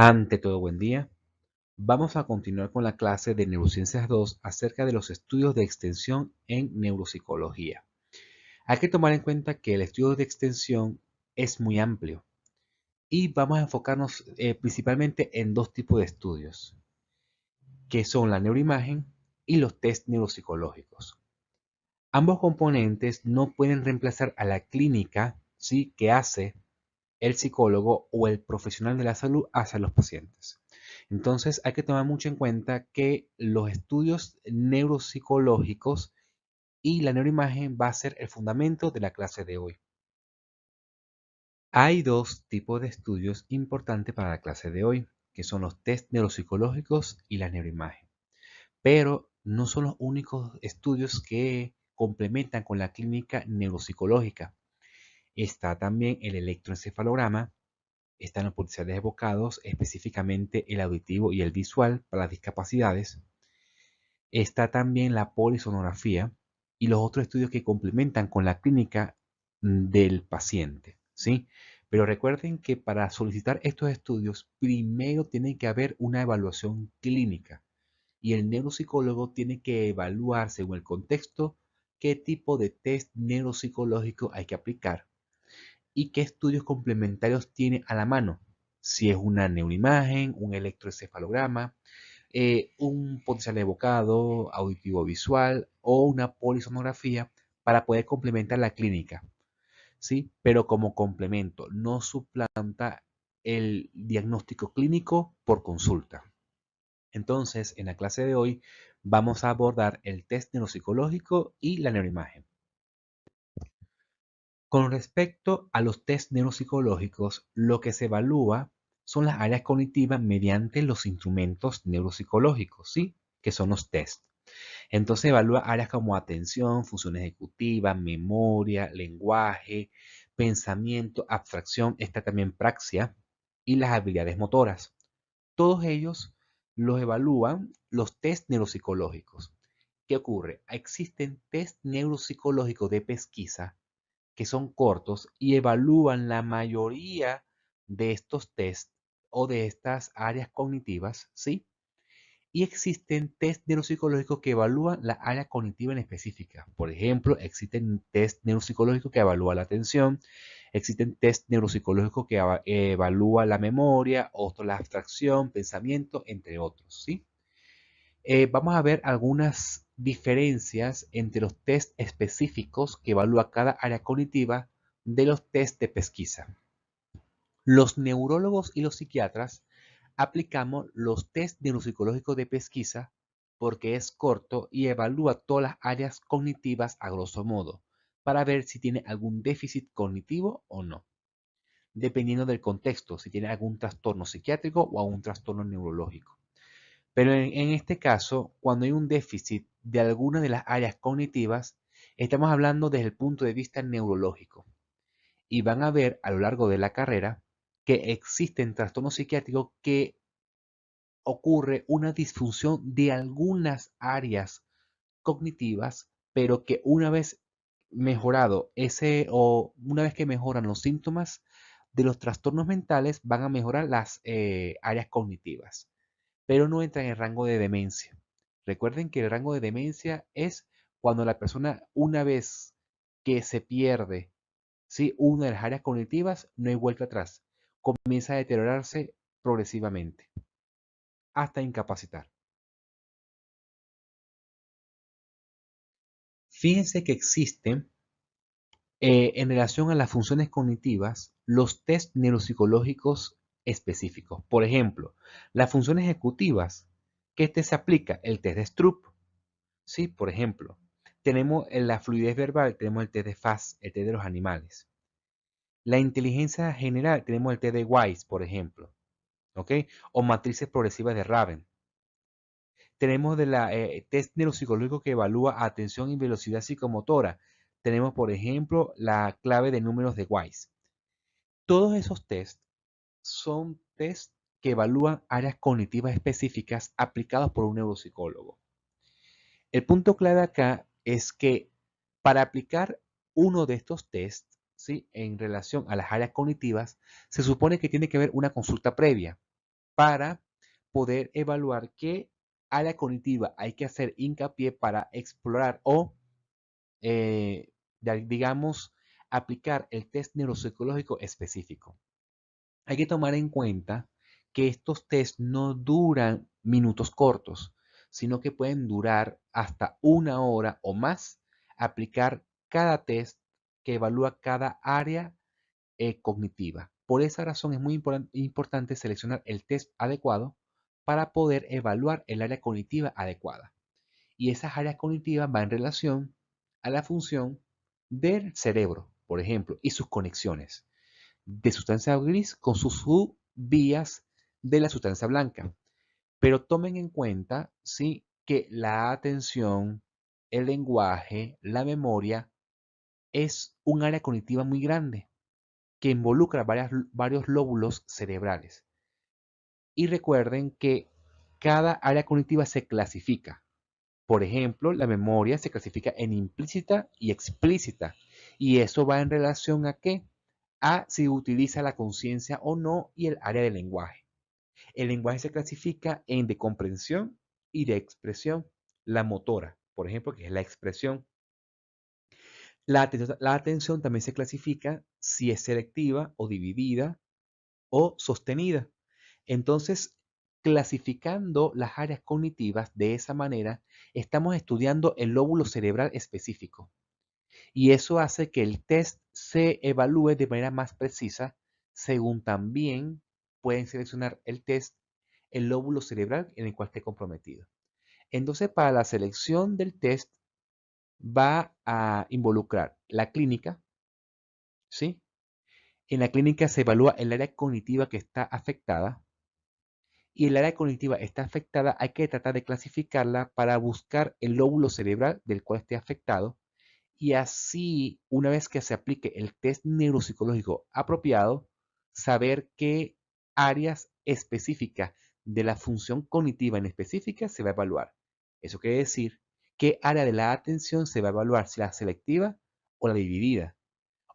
Ante todo, buen día. Vamos a continuar con la clase de Neurociencias 2 acerca de los estudios de extensión en neuropsicología. Hay que tomar en cuenta que el estudio de extensión es muy amplio y vamos a enfocarnos principalmente en dos tipos de estudios, que son la neuroimagen y los test neuropsicológicos. Ambos componentes no pueden reemplazar a la clínica, ¿sí?, que hace el psicólogo o el profesional de la salud hacia los pacientes. Entonces hay que tomar mucho en cuenta que los estudios neuropsicológicos y la neuroimagen va a ser el fundamento de la clase de hoy. Hay dos tipos de estudios importantes para la clase de hoy, que son los test neuropsicológicos y la neuroimagen. Pero no son los únicos estudios que complementan con la clínica neuropsicológica. Está también el electroencefalograma, están los potenciales evocados, específicamente el auditivo y el visual para las discapacidades. Está también la polisonografía y los otros estudios que complementan con la clínica del paciente, ¿sí? Pero recuerden que para solicitar estos estudios, primero tiene que haber una evaluación clínica y el neuropsicólogo tiene que evaluar según el contexto qué tipo de test neuropsicológico hay que aplicar y qué estudios complementarios tiene a la mano. Si es una neuroimagen, un electroencefalograma, un potencial evocado, auditivo visual o una polisonografía para poder complementar la clínica, ¿sí? Pero como complemento, no suplanta el diagnóstico clínico por consulta. Entonces, en la clase de hoy vamos a abordar el test neuropsicológico y la neuroimagen. Con respecto a los test neuropsicológicos, lo que se evalúa son las áreas cognitivas mediante los instrumentos neuropsicológicos, ¿sí? Que son los test. Entonces evalúa áreas como atención, función ejecutiva, memoria, lenguaje, pensamiento, abstracción, está también praxia y las habilidades motoras. Todos ellos los evalúan los test neuropsicológicos. ¿Qué ocurre? Existen test neuropsicológicos de pesquisa que son cortos y evalúan la mayoría de estos test o de estas áreas cognitivas, ¿sí? Y existen test neuropsicológicos que evalúan la área cognitiva en específica. Por ejemplo, existen test neuropsicológicos que evalúan la atención, existen test neuropsicológicos que evalúan la memoria, otros la abstracción, pensamiento, entre otros, ¿sí? Vamos a ver algunas diferencias entre los test específicos que evalúa cada área cognitiva de los test de pesquisa. Los neurólogos y los psiquiatras aplicamos los test neuropsicológicos de pesquisa porque es corto y evalúa todas las áreas cognitivas a grosso modo para ver si tiene algún déficit cognitivo o no, dependiendo del contexto, si tiene algún trastorno psiquiátrico o algún trastorno neurológico. Pero en este caso, cuando hay un déficit de alguna de las áreas cognitivas, estamos hablando desde el punto de vista neurológico. Y van a ver a lo largo de la carrera que existen trastornos psiquiátricos que ocurre una disfunción de algunas áreas cognitivas, pero que una vez mejorado ese o una vez que mejoran los síntomas de los trastornos mentales, van a mejorar las áreas cognitivas, pero no entra en el rango de demencia. Recuerden que el rango de demencia es cuando la persona, una vez que se pierde, ¿sí?, una de las áreas cognitivas, no hay vuelta atrás. Comienza a deteriorarse progresivamente hasta incapacitar. Fíjense que existen, en relación a las funciones cognitivas, los test neuropsicológicos específicos. Por ejemplo, las funciones ejecutivas, ¿qué test se aplica? El test de Stroop. Sí, por ejemplo, tenemos la fluidez verbal, tenemos el test de FAS, el test de los animales. La inteligencia general, tenemos el test de Wise, por ejemplo, ¿ok? O matrices progresivas de Raven. Tenemos de la test neuropsicológico que evalúa atención y velocidad psicomotora. Tenemos, por ejemplo, la clave de números de Wise. Todos esos tests son tests que evalúan áreas cognitivas específicas aplicados por un neuropsicólogo. El punto clave acá es que para aplicar uno de estos tests, ¿sí?, en relación a las áreas cognitivas, se supone que tiene que haber una consulta previa para poder evaluar qué área cognitiva hay que hacer hincapié para explorar o, digamos, aplicar el test neuropsicológico específico. Hay que tomar en cuenta que estos test no duran minutos cortos, sino que pueden durar hasta 1 hora o más aplicar cada test que evalúa cada área cognitiva. Por esa razón es muy importante seleccionar el test adecuado para poder evaluar el área cognitiva adecuada. Y esas áreas cognitivas van en relación a la función del cerebro, por ejemplo, y sus conexiones de sustancia gris con sus subvías de la sustancia blanca. Pero tomen en cuenta, sí, que la atención, el lenguaje, la memoria es un área cognitiva muy grande que involucra varios lóbulos cerebrales. Y recuerden que cada área cognitiva se clasifica. Por ejemplo, la memoria se clasifica en implícita y explícita. Y eso va en relación a qué? A si utiliza la conciencia o no y el área del lenguaje. El lenguaje se clasifica en de comprensión y de expresión. La motora, por ejemplo, que es la expresión. La atención también se clasifica si es selectiva o dividida o sostenida. Entonces, clasificando las áreas cognitivas de esa manera, estamos estudiando el lóbulo cerebral específico. Y eso hace que el test se evalúe de manera más precisa, según también pueden seleccionar el test el lóbulo cerebral en el cual esté comprometido. Entonces, para la selección del test va a involucrar la clínica, ¿sí? En la clínica se evalúa el área cognitiva que está afectada y el área cognitiva está afectada, hay que tratar de clasificarla para buscar el lóbulo cerebral del cual esté afectado y así, una vez que se aplique el test neuropsicológico apropiado, saber qué áreas específicas de la función cognitiva en específica se va a evaluar. Eso quiere decir qué área de la atención se va a evaluar, si la selectiva o la dividida,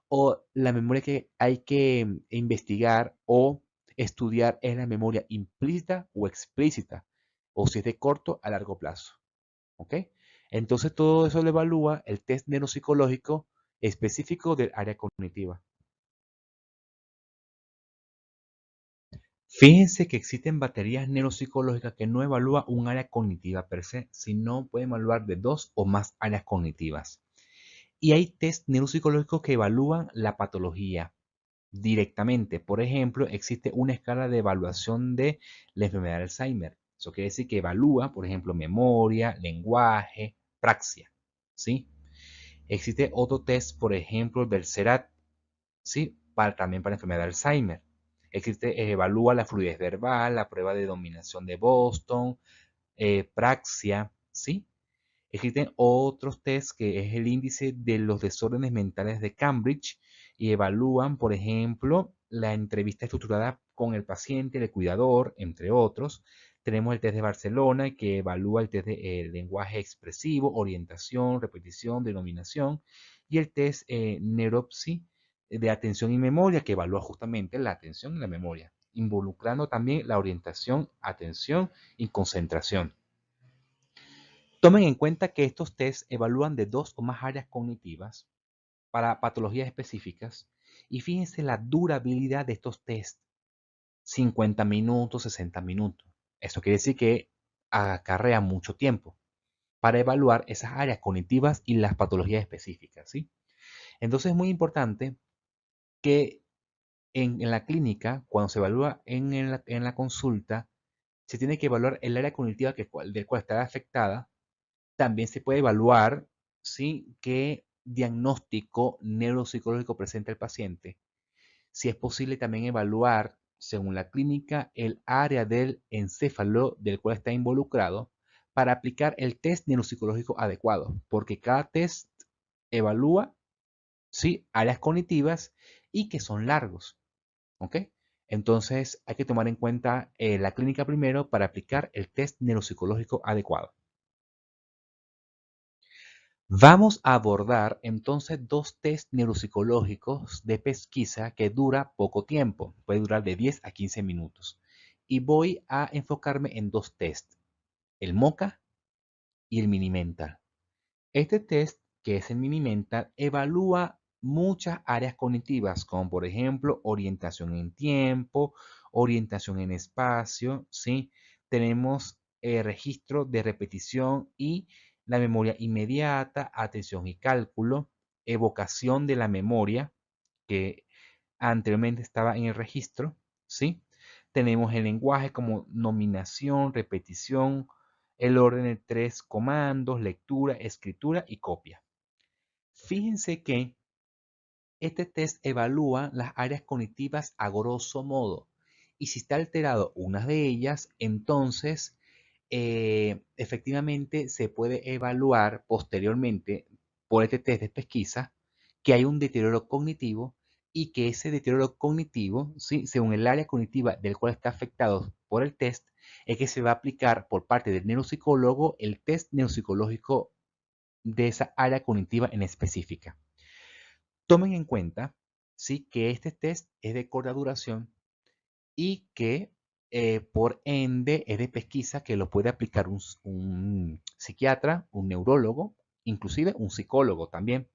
o la memoria que hay que investigar o estudiar es la memoria implícita o explícita, o si es de corto a largo plazo. ¿Ok? Entonces todo eso lo evalúa el test neuropsicológico específico del área cognitiva. Fíjense que existen baterías neuropsicológicas que no evalúan un área cognitiva per se, sino pueden evaluar de 2 o más áreas cognitivas. Y hay test neuropsicológicos que evalúan la patología directamente. Por ejemplo, existe una escala de evaluación de la enfermedad de Alzheimer. Eso quiere decir que evalúa, por ejemplo, memoria, lenguaje, praxia. ¿Sí? Existe otro test, por ejemplo, del CERAT, ¿sí? También para enfermedad de Alzheimer. Existe, evalúa la fluidez verbal, la prueba de dominación de Boston, praxia, ¿sí? Existen otros tests que es el índice de los desórdenes mentales de Cambridge y evalúan, por ejemplo, la entrevista estructurada con el paciente, el cuidador, entre otros. Tenemos el test de Barcelona que evalúa el test de lenguaje expresivo, orientación, repetición, denominación y el test Neuropsy de atención y memoria que evalúa justamente la atención y la memoria, involucrando también la orientación, atención y concentración. Tomen en cuenta que estos tests evalúan de 2 o más áreas cognitivas para patologías específicas y fíjense la durabilidad de estos tests, 50 minutos, 60 minutos. Eso quiere decir que acarrea mucho tiempo para evaluar esas áreas cognitivas y las patologías específicas, ¿sí? Entonces es muy importante que en la clínica, cuando se evalúa en la consulta, se tiene que evaluar el área cognitiva del cual está afectada. También se puede evaluar, ¿sí?, qué diagnóstico neuropsicológico presenta el paciente. Si es posible también evaluar, según la clínica, el área del encéfalo del cual está involucrado para aplicar el test neuropsicológico adecuado, porque cada test evalúa, ¿sí?, áreas cognitivas y que son largos. ¿Ok? Entonces hay que tomar en cuenta la clínica primero para aplicar el test neuropsicológico adecuado. Vamos a abordar entonces 2 test neuropsicológicos de pesquisa que dura poco tiempo, puede durar de 10 a 15 minutos. y voy a enfocarme en dos tests, el MOCA y el Mini-Mental. Este test, que es el Mini-Mental, evalúa muchas áreas cognitivas, como por ejemplo orientación en tiempo, orientación en espacio, ¿sí? Tenemos registro de repetición y la memoria inmediata, atención y cálculo, evocación de la memoria, que anteriormente estaba en el registro, ¿sí? Tenemos el lenguaje como nominación, repetición, el orden de 3 comandos, lectura, escritura y copia. Fíjense que este test evalúa las áreas cognitivas a grosso modo. Y si está alterado una de ellas, entonces efectivamente se puede evaluar posteriormente por este test de pesquisa que hay un deterioro cognitivo y que ese deterioro cognitivo, ¿sí? Según el área cognitiva del cual está afectado por el test, es que se va a aplicar por parte del neuropsicólogo el test neuropsicológico de esa área cognitiva en específica. Tomen en cuenta, ¿sí? Que este test es de corta duración y que por ende es de pesquisa que lo puede aplicar un psiquiatra, un neurólogo, inclusive un psicólogo también.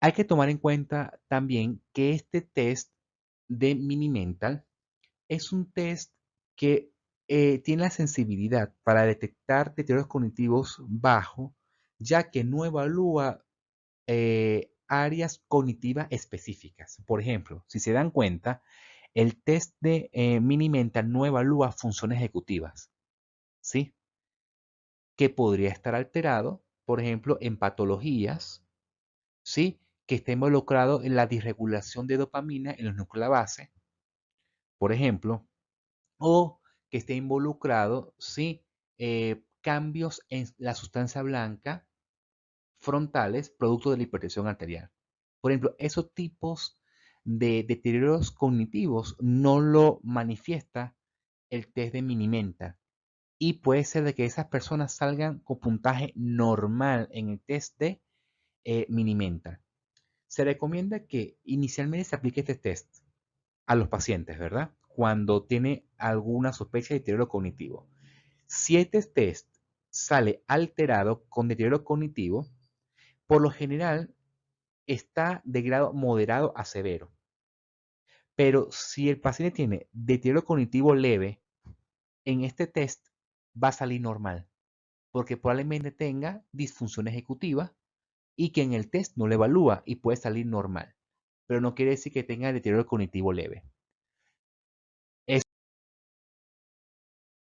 Hay que tomar en cuenta también que este test de Mini-Mental es un test que tiene la sensibilidad para detectar deterioros cognitivos bajos, ya que no evalúa áreas cognitivas específicas. Por ejemplo, si se dan cuenta, el test de Mini-Mental no evalúa funciones ejecutivas, ¿sí? Que podría estar alterado, por ejemplo, en patologías, ¿sí? Que esté involucrado en la disregulación de dopamina en los núcleos de la base, por ejemplo, o que esté involucrado, ¿sí? Cambios en la sustancia blanca frontales producto de la hipertensión arterial. Por ejemplo, esos tipos de deterioros cognitivos no lo manifiesta el test de Minimenta y puede ser de que esas personas salgan con puntaje normal en el test de Minimenta. Se recomienda que inicialmente se aplique este test a los pacientes, ¿verdad? Cuando tiene alguna sospecha de deterioro cognitivo. Si este test sale alterado con deterioro cognitivo, por lo general está de grado moderado a severo. Pero si el paciente tiene deterioro cognitivo leve, en este test va a salir normal, porque probablemente tenga disfunción ejecutiva y que en el test no le evalúa y puede salir normal, pero no quiere decir que tenga deterioro cognitivo leve.